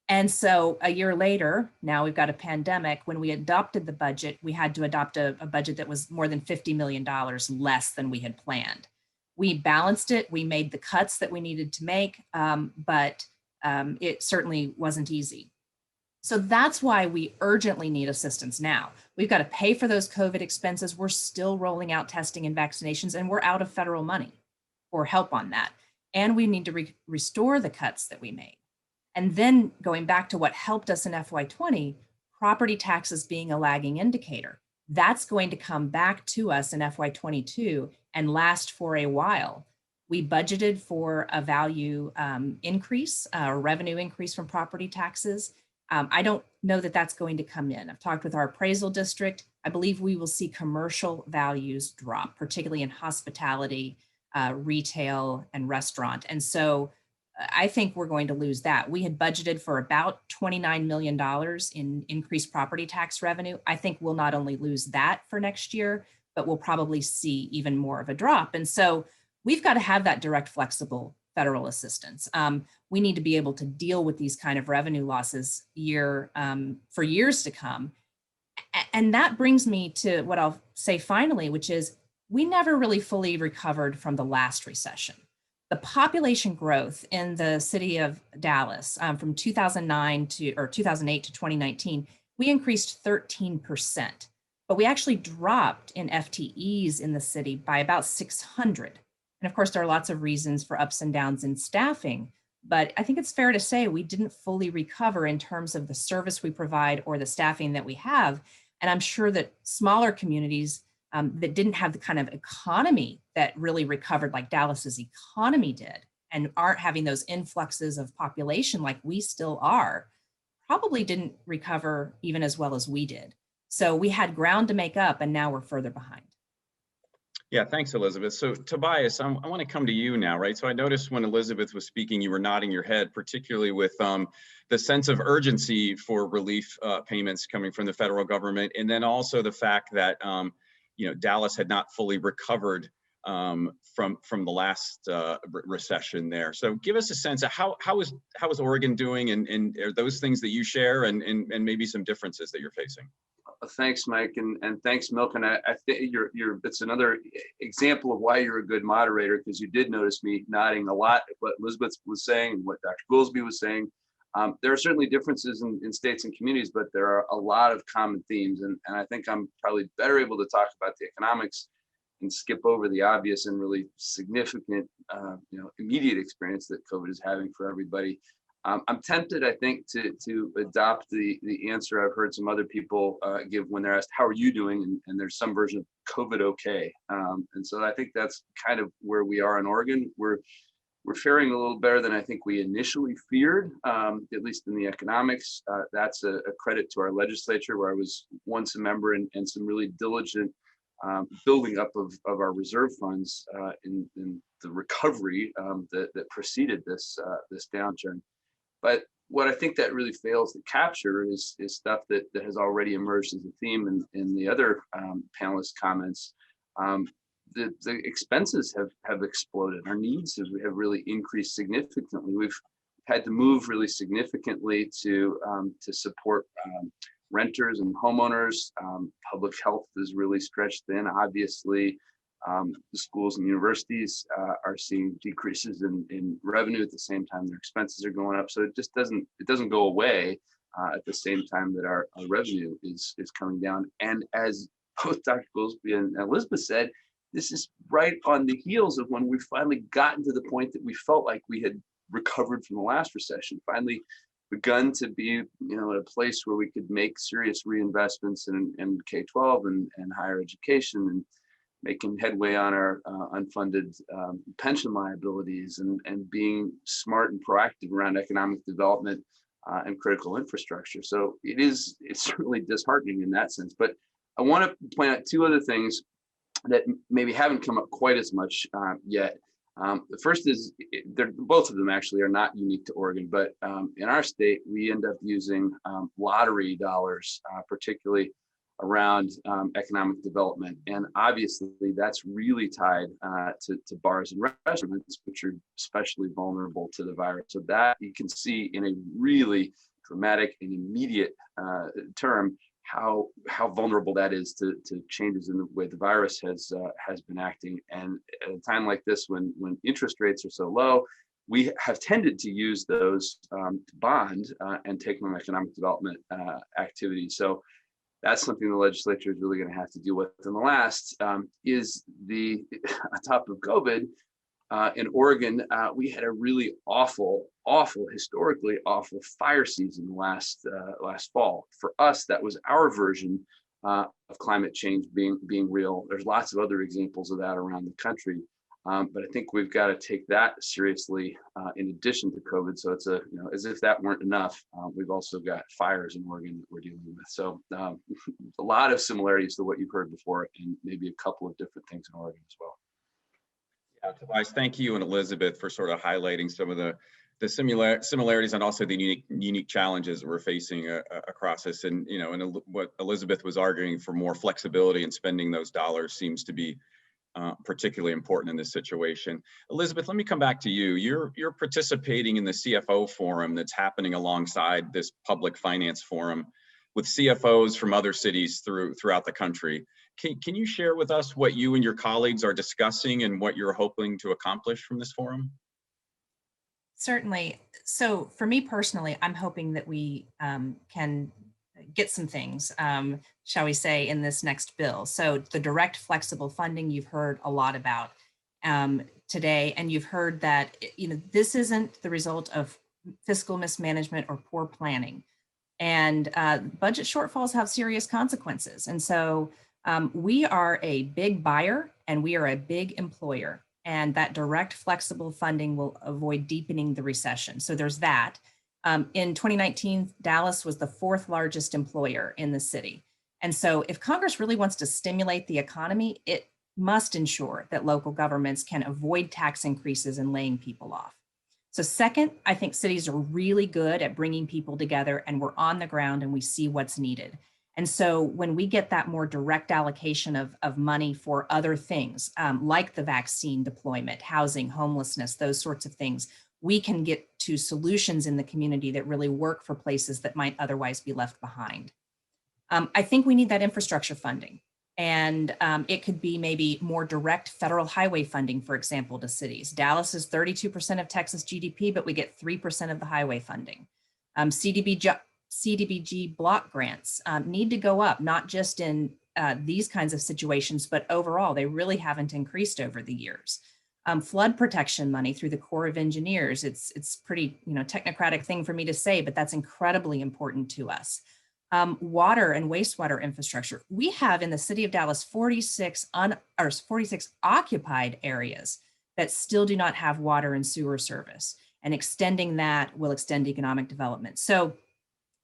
And so a year later, now we've got a pandemic. When we adopted the budget, we had to adopt a budget that was more than $50 million less than we had planned. We balanced it. We made the cuts that we needed to make, but it certainly wasn't easy. So that's why we urgently need assistance now. We've got to pay for those COVID expenses. We're still rolling out testing and vaccinations, and we're out of federal money for help on that. And we need to restore the cuts that we made. And then going back to what helped us in FY20, property taxes being a lagging indicator, that's going to come back to us in FY22 and last for a while. We budgeted for a value increase, a revenue increase from property taxes. I don't know that that's going to come in. I've talked with our appraisal district. I believe we will see commercial values drop, particularly in hospitality, retail, and restaurant. And so I think we're going to lose that. We had budgeted for about $29 million in increased property tax revenue. I think we'll not only lose that for next year, but we'll probably see even more of a drop. And so we've got to have that direct, flexible federal assistance. We need to be able to deal with these kind of revenue losses for years to come. And that brings me to what I'll say finally, which is we never really fully recovered from the last recession. The population growth in the city of Dallas from 2008 to 2019, we increased 13%, but we actually dropped in FTEs in the city by about 600. And of course, there are lots of reasons for ups and downs in staffing, but I think it's fair to say we didn't fully recover in terms of the service we provide or the staffing that we have. And I'm sure that smaller communities that didn't have the kind of economy that really recovered like Dallas's economy did and aren't having those influxes of population like we still are, probably didn't recover even as well as we did. So we had ground to make up and now we're further behind. Yeah, thanks, Elizabeth. So Tobias, I want to come to you now, right? So I noticed when Elizabeth was speaking, you were nodding your head, particularly with the sense of urgency for relief payments coming from the federal government, and then also the fact that Dallas had not fully recovered from the last recession there. So give us a sense of how is Oregon doing, and are those things that you share, and maybe some differences that you're facing? Thanks, Mike, and thanks, Milken. I think it's another example of why you're a good moderator, because you did notice me nodding a lot at what Elizabeth was saying and what Dr. Goolsbee was saying. There are certainly differences in states and communities, but there are a lot of common themes, and I think I'm probably better able to talk about the economics and skip over the obvious and really significant, immediate experience that COVID is having for everybody. I'm tempted, I think, to adopt the answer I've heard some other people give when they're asked, how are you doing? And there's some version of COVID okay. And so I think that's kind of where we are in Oregon. We're faring a little better than I think we initially feared, at least in the economics. That's a credit to our legislature, where I was once a member, and some really diligent building up of our reserve funds in the recovery that preceded this downturn. But what I think that really fails to capture is stuff that has already emerged as a theme in the other panelists' comments. The expenses have exploded. Our needs have really increased significantly. We've had to move really significantly to support renters and homeowners. Public health is really stretched thin. Obviously, the schools and universities are seeing decreases in revenue at the same time their expenses are going up. So it just doesn't go away at the same time that our revenue is coming down. And as both Dr. Goolsbee and Elizabeth said, this is right on the heels of when we finally gotten to the point that we felt like we had recovered from the last recession, finally begun to be at a place where we could make serious reinvestments in K-12 and higher education, and making headway on our unfunded pension liabilities, and being smart and proactive around economic development and critical infrastructure. So it's certainly disheartening in that sense. But I want to point out two other things that maybe haven't come up quite as much yet. The first is, both of them actually are not unique to Oregon, but in our state, we end up using lottery dollars, particularly around economic development. And obviously that's really tied to bars and restaurants, which are especially vulnerable to the virus. So that you can see in a really dramatic and immediate term how vulnerable that is to changes in the way the virus has been acting. And at a time like this, when interest rates are so low, we have tended to use those to bond and take on economic development activities. So that's something the legislature is really going to have to deal with. And the last is on top of COVID, in Oregon, we had a really awful, historically awful fire season last fall. For us, that was our version of climate change being real. There's lots of other examples of that around the country. But I think we've got to take that seriously in addition to COVID. So it's as if that weren't enough, we've also got fires in Oregon that we're dealing with. So a lot of similarities to what you've heard before, and maybe a couple of different things in Oregon as well. Yeah, Tobias, thank you and Elizabeth for sort of highlighting some of the similarities and also the unique challenges we're facing across this. And and what Elizabeth was arguing for, more flexibility in spending those dollars, seems to be particularly important in this situation. Elizabeth, let me come back to you. You're participating in the CFO forum that's happening alongside this public finance forum with CFOs from other cities throughout the country. Can you share with us what you and your colleagues are discussing and what you're hoping to accomplish from this forum? Certainly. So for me personally, I'm hoping that we can get some things, shall we say, in this next bill. So the direct flexible funding you've heard a lot about today, and you've heard that this isn't the result of fiscal mismanagement or poor planning. And budget shortfalls have serious consequences. And so we are a big buyer and we are a big employer. And that direct flexible funding will avoid deepening the recession. So there's that. In 2019, Dallas was the 4th largest employer in the city. And so if Congress really wants to stimulate the economy, it must ensure that local governments can avoid tax increases and laying people off. So second, I think cities are really good at bringing people together, and we're on the ground and we see what's needed. And so when we get that more direct allocation of money for other things, like the vaccine deployment, housing, homelessness, those sorts of things, we can get to solutions in the community that really work for places that might otherwise be left behind. I think we need that infrastructure funding. And it could be maybe more direct federal highway funding, for example, to cities. Dallas is 32% of Texas GDP, but we get 3% of the highway funding. CDBG block grants need to go up, not just in these kinds of situations, but overall, they really haven't increased over the years. Flood protection money through the Corps of Engineers, it's pretty technocratic thing for me to say, but that's incredibly important to us. Water and wastewater infrastructure. We have in the city of Dallas 46 occupied areas that still do not have water and sewer service, and extending that will extend economic development. So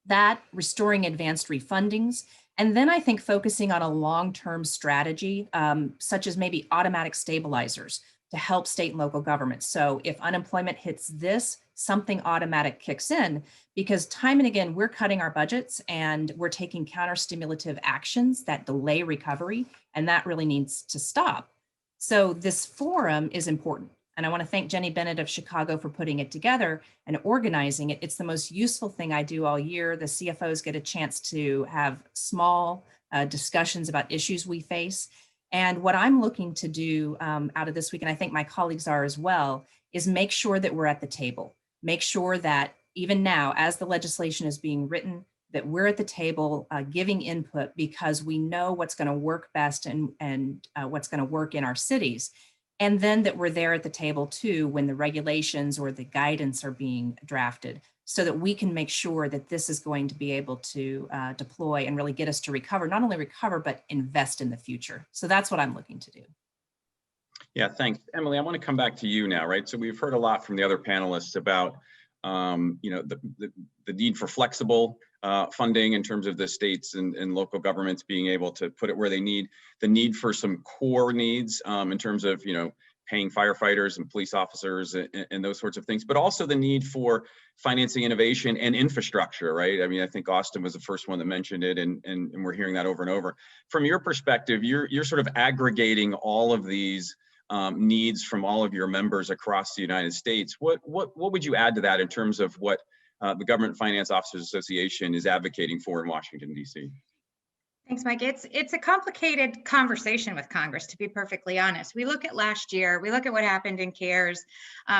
that, restoring advanced refundings, and then I think focusing on a long-term strategy, such as maybe automatic stabilizers to help state and local governments. So if unemployment hits this, something automatic kicks in, because time and again, we're cutting our budgets and we're taking counter-stimulative actions that delay recovery, and that really needs to stop. So this forum is important. And I want to thank Jenny Bennett of Chicago for putting it together and organizing it. It's the most useful thing I do all year. The CFOs get a chance to have small discussions about issues we face. And what I'm looking to do out of this week, and I think my colleagues are as well, is make sure that we're at the table. Make sure that even now, as the legislation is being written, that we're at the table giving input, because we know what's going to work best and what's going to work in our cities. And then that we're there at the table too when the regulations or the guidance are being drafted, so that we can make sure that this is going to be able to deploy and really get us to recover, not only recover, but invest in the future. So that's what I'm looking to do. Yeah, thanks. Emily, I want to come back to you now, right? So we've heard a lot from the other panelists about the need for flexible funding in terms of the states and local governments being able to put it where they need, the need for some core needs in terms of, paying firefighters and police officers and those sorts of things, but also the need for financing innovation and infrastructure, right? I mean, I think Austan was the first one that mentioned it, and we're hearing that over and over. From your perspective, you're sort of aggregating all of these needs from all of your members across the United States. What would you add to that in terms of what the Government Finance Officers Association is advocating for in Washington, D.C.? Thanks, Mike. It's a complicated conversation with Congress, to be perfectly honest. We look at last year, we look at what happened in CARES,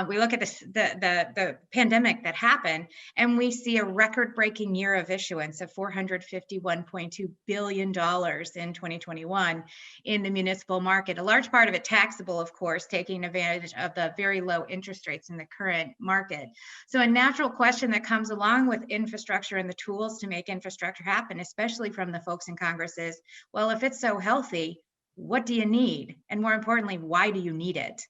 we look at the pandemic that happened, and we see a record-breaking year of issuance of $451.2 billion in 2021 in the municipal market. A large part of it taxable, of course, taking advantage of the very low interest rates in the current market. So a natural question that comes along with infrastructure and the tools to make infrastructure happen, especially from the folks in Congress, is, well, if it's so healthy, what do you need? And more importantly, why do you need it?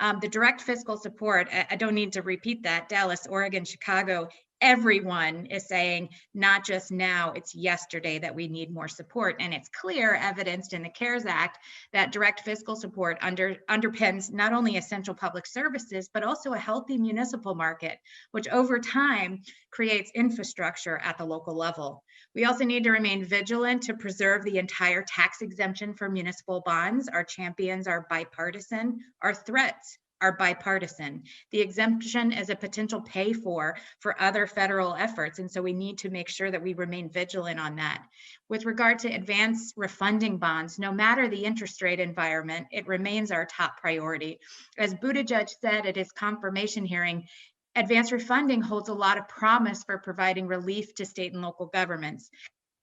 The direct fiscal support, I don't need to repeat that. Dallas, Oregon, Chicago, everyone is saying, not just now, it's yesterday that we need more support. And it's clear, evidenced in the CARES Act, that direct fiscal support underpins not only essential public services, but also a healthy municipal market, which over time creates infrastructure at the local level. We also need to remain vigilant to preserve the entire tax exemption for municipal bonds. Our champions are bipartisan. Our threats are bipartisan. The exemption is a potential pay for other federal efforts. And so we need to make sure that we remain vigilant on that. With regard to advance refunding bonds, no matter the interest rate environment, it remains our top priority. As Buttigieg said at his confirmation hearing, advance refunding holds a lot of promise for providing relief to state and local governments.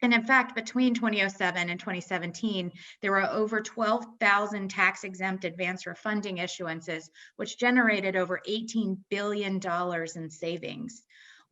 And in fact, between 2007 and 2017, there were over 12,000 tax-exempt advance refunding issuances, which generated over $18 billion in savings.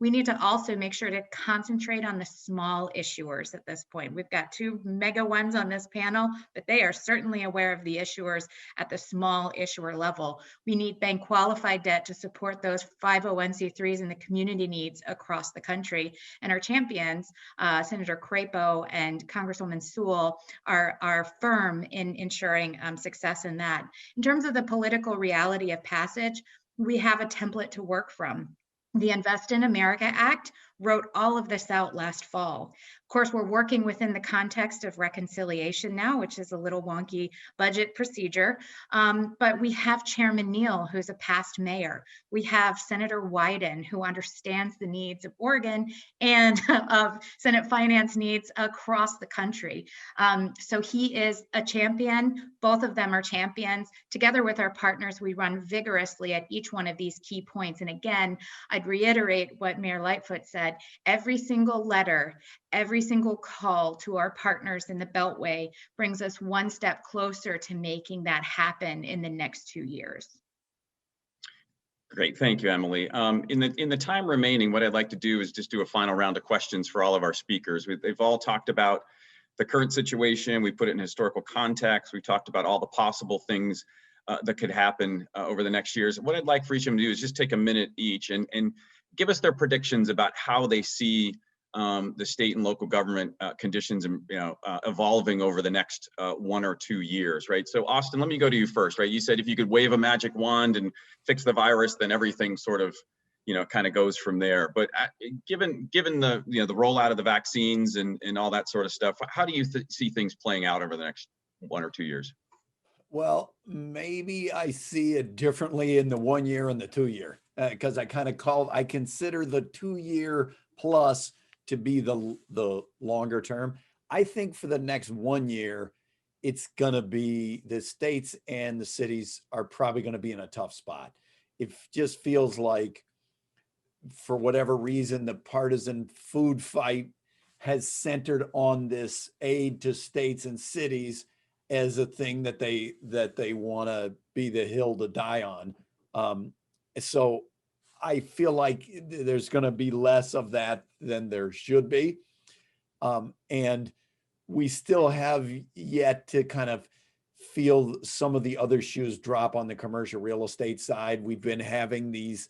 we need to also make sure to concentrate on the small issuers at this point. We've got two mega ones on this panel, but they are certainly aware of the issuers at the small issuer level. We need bank qualified debt to support those 501c3s and the community needs across the country. And our champions, Senator Crapo and Congresswoman Sewell, are firm in ensuring success in that. In terms of the political reality of passage, we have a template to work from. The Invest in America Act wrote all of this out last fall. Of course, we're working within the context of reconciliation now, which is a little wonky budget procedure, but we have Chairman Neal, who's a past mayor. We have Senator Wyden, who understands the needs of Oregon and of Senate finance needs across the country. So he is a champion. Both of them are champions. Together with our partners, we run vigorously at each one of these key points. And again, I'd reiterate what Mayor Lightfoot said. Every single letter, every single call to our partners in the Beltway brings us one step closer to making that happen in the next 2 years. Great, thank you, Emily. In the time remaining, what I'd like to do is just do a final round of questions for all of our speakers. They've all talked about the current situation. We put it in historical context. We talked about all the possible things that could happen over the next years. What I'd like for each of them to do is just take a minute each and give us their predictions about how they see the state and local government conditions and evolving over the next 1 or 2 years, right? So Austan, let me go to you first, right? You said if you could wave a magic wand and fix the virus, then everything sort of, kind of goes from there. But given the the rollout of the vaccines and all that sort of stuff, how do you see things playing out over the next 1 or 2 years? Well, maybe I see it differently in the 1 year and the 2 year, because I consider the 2 year plus to be the longer term. I think for the next 1 year, it's going to be the states and the cities are probably going to be in a tough spot. It just feels like, for whatever reason, the partisan food fight has centered on this aid to states and cities as a thing that they want to be the hill to die on. So I feel like there's going to be less of that than there should be. And we still have yet to kind of feel some of the other shoes drop on the commercial real estate side. We've been having these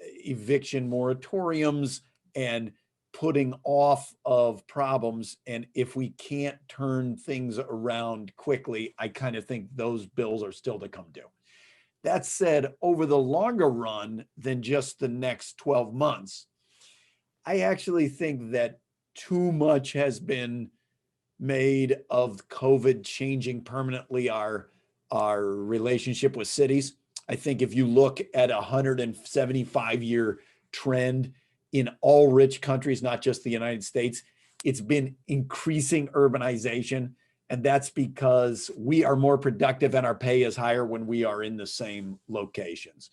eviction moratoriums and putting off of problems. And if we can't turn things around quickly, I kind of think those bills are still to come due. That said, over the longer run than just the next 12 months, I actually think that too much has been made of COVID changing permanently our relationship with cities. I think if you look at a 175-year trend in all rich countries, not just the United States, it's been increasing urbanization. And that's because we are more productive and our pay is higher when we are in the same locations.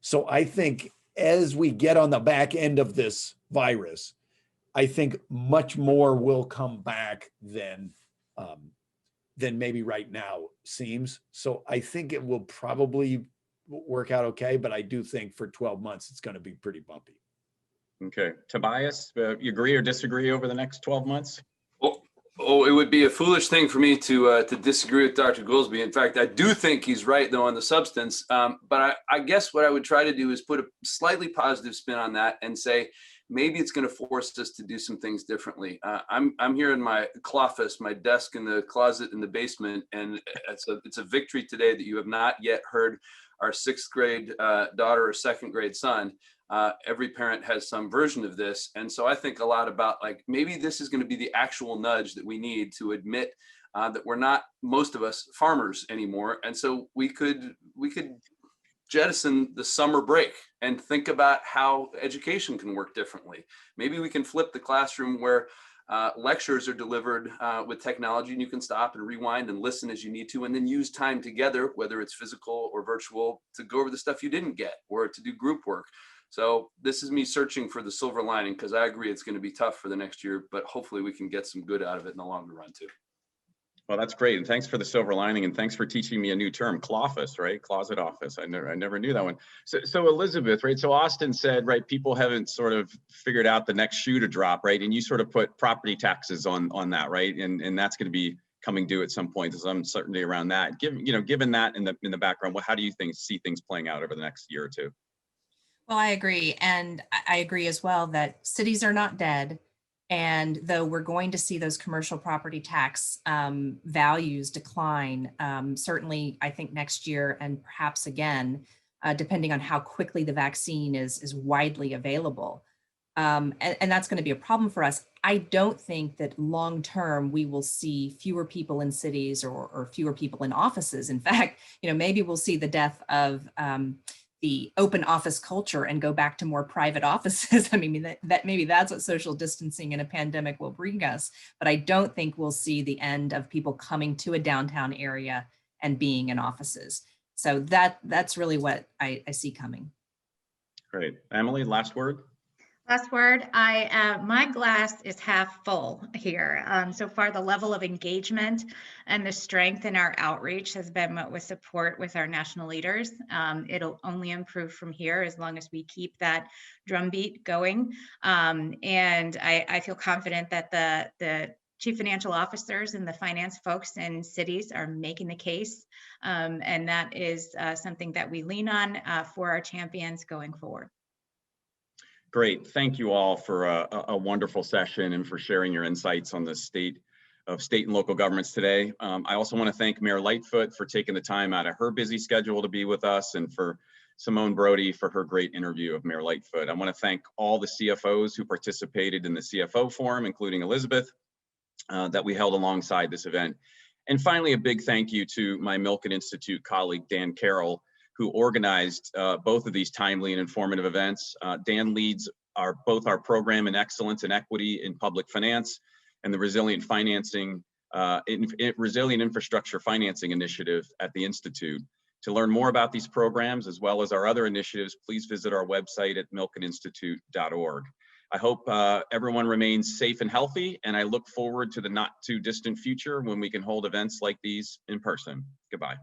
So I think as we get on the back end of this virus, I think much more will come back than maybe right now seems. So I think it will probably work out okay, but I do think for 12 months, it's going to be pretty bumpy. Okay, Tobias, you agree or disagree over the next 12 months? Oh, it would be a foolish thing for me to disagree with Dr. Goolsbee. In fact, I do think he's right, though, on the substance. But I guess what I would try to do is put a slightly positive spin on that and say, maybe it's going to force us to do some things differently. I'm here in my cloffice, my desk in the closet in the basement, and it's a victory today that you have not yet heard our 6th grade daughter or 2nd grade son. Every parent has some version of this. And so I think a lot about, like, maybe this is going to be the actual nudge that we need to admit that we're not, most of us, farmers anymore. And so we could jettison the summer break and think about how education can work differently. Maybe we can flip the classroom where lectures are delivered with technology, and you can stop and rewind and listen as you need to, and then use time together, whether it's physical or virtual, to go over the stuff you didn't get or to do group work. So this is me searching for the silver lining, because I agree it's going to be tough for the next year, but hopefully we can get some good out of it in the longer run too. Well, that's great. And thanks for the silver lining, and thanks for teaching me a new term, clawfus, right? Closet office. I never knew that one. So Elizabeth, right? So Austan said, right, people haven't sort of figured out the next shoe to drop, right? And you sort of put property taxes on that, right? And that's going to be coming due at some point. There's uncertainty around that. Given that in the background, how do you see things playing out over the next year or two? Well, I agree. And I agree as well that cities are not dead. And though we're going to see those commercial property tax values decline, certainly I think next year and perhaps again, depending on how quickly the vaccine is widely available. And that's going to be a problem for us. I don't think that long term we will see fewer people in cities or fewer people in offices. In fact, maybe we'll see the death of the open office culture and go back to more private offices. I mean, that maybe that's what social distancing in a pandemic will bring us, but I don't think we'll see the end of people coming to a downtown area and being in offices. So that's really what I see coming. Great. Emily, last word. Last word, my glass is half full here. So far, the level of engagement and the strength in our outreach has been met with support with our national leaders. It'll only improve from here as long as we keep that drumbeat going. And I feel confident that the chief financial officers and the finance folks in cities are making the case. And that is something that we lean on for our champions going forward. Great. Thank you all for a wonderful session and for sharing your insights on the state and local governments today. I also want to thank Mayor Lightfoot for taking the time out of her busy schedule to be with us, and for Simone Brody for her great interview of Mayor Lightfoot. I want to thank all the CFOs who participated in the CFO Forum, including Elizabeth, that we held alongside this event. And finally, a big thank you to my Milken Institute colleague, Dan Carroll, who organized both of these timely and informative events. Dan leads both our program in excellence and equity in public finance and the resilient infrastructure financing initiative at the Institute. To learn more about these programs, as well as our other initiatives, please visit our website at milkeninstitute.org. I hope everyone remains safe and healthy, and I look forward to the not too distant future when we can hold events like these in person. Goodbye.